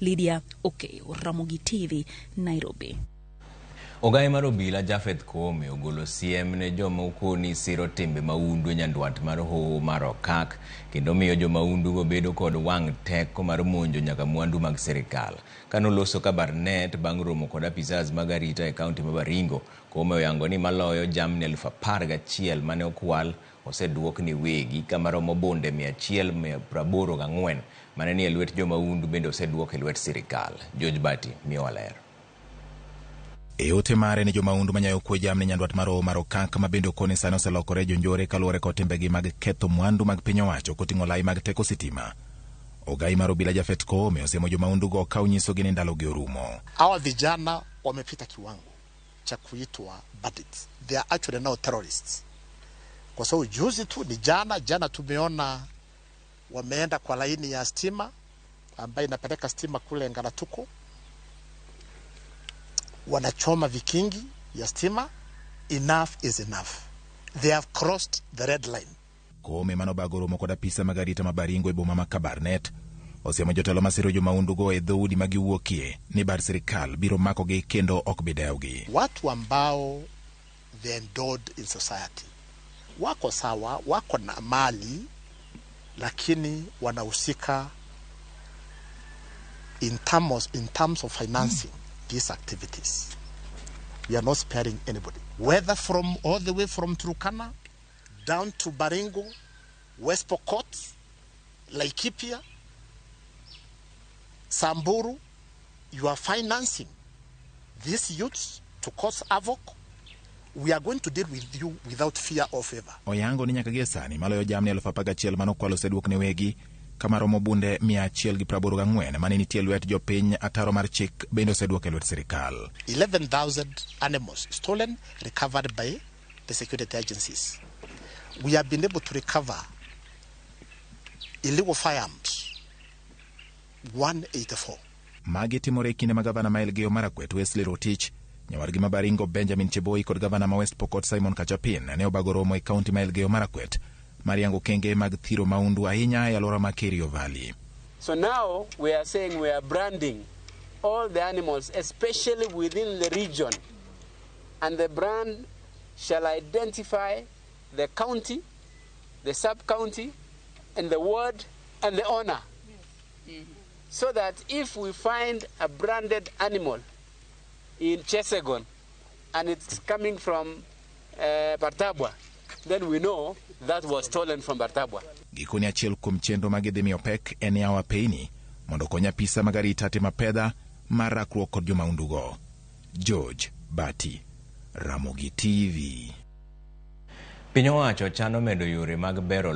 Lydia Okeyo, Ramogi TV, Nairobi. Ogai mar obila Japhet Koome ogolo siem ne joma okoni siro timbe maundu Nyandwat mar hoho mar okak kendo miyo joma undu go bedo kod wang teko mar monjo nyaka mwandu mag sirikal. Kanoloso kabarnet bang' romo kod apisas mag arita e kaunti ma Baringo, Koome oyango ni maloyo jamni 11,000 mane okwal oseduok ni wegi, kama romo bonde 184 mane ni e lwet joma undu bende oseduok e lwet sirikal. George Bati miyo ler. Eote mare ni joma undu manyayo kwe jamni Nyandwat mar hoho mar okak ma bende okone sano selokore njore kaluwore kod timbegi mag ketho mwandu mag piny owacho koting'o lai mag teko sitima. Ogai mar obila Japhet Koome osemo joma undu go ka onyisogi ni ndalogi orumo. Hawa vijana wamepita kiwango cha kuitwa bandits. They are actually now terrorists. Kwa sababu juzi tu ni jana tumeona wameenda kwa laini ya stima ambayo inapeleka stima kule Ngaratuko. Wanachoma vikingi ya stima. Enough is enough. They have crossed the red line. Koome manobago romo kod apisa mag arita ma Baringo e boma ma Kabarnet osiemo jotelo masiro joma undu go e dhoudi ma giwuokie ni bar sirikal biro makogi kendo ok bidewgi. Watu ambao they endowed in society wako sawa, wako na mali, lakini wanahusika in terms of financing these activities. We are not sparing anybody, whether from all the way from Turkana down to Baringo, West Pokot, Laikipia, Samburu. You are financing these youths to cause havoc. We are going to deal with you without fear or favor. Oyango ni nyaka gie sani maloyo jamni 11,000 manokwalo oseduok ne wegi, kama romo bunde 184 mane nitie lwet jopiny ataro mar chik bende oseduok e lwet sirikal. 11,000 animals stolen, recovered by the security agencies. We have been able to recover illegal firearms 184. Magi timore kinde ma gavana ma Elgeyo Marakwet Wesley Rotich, nyawargi ma Baringo Benjamin Cheboi kod gavana ma West Pokot Simon Kachapin ne obago romo e kaunti ma Elgeyo Marakwet mariango kenge mag thiro maundu ahinya e alwora ma Kerio Valley. So now we are saying we are branding all the animals, especially within the region, and the brand shall identify the county, the sub-county, and the ward, and the owner. Yes. So that if we find a branded animal in Chesegon and it's coming from Bartabwa, then we know that was stolen from Bartabwa. Gikoni achiel kuom chenro mag idhi miyo pek en yawa peini mondo kony apisa mag arita timo pedha mar rakruok kod joma undugo. George Bati, Ramogi TV. Piny owacho chano medo yore mag bero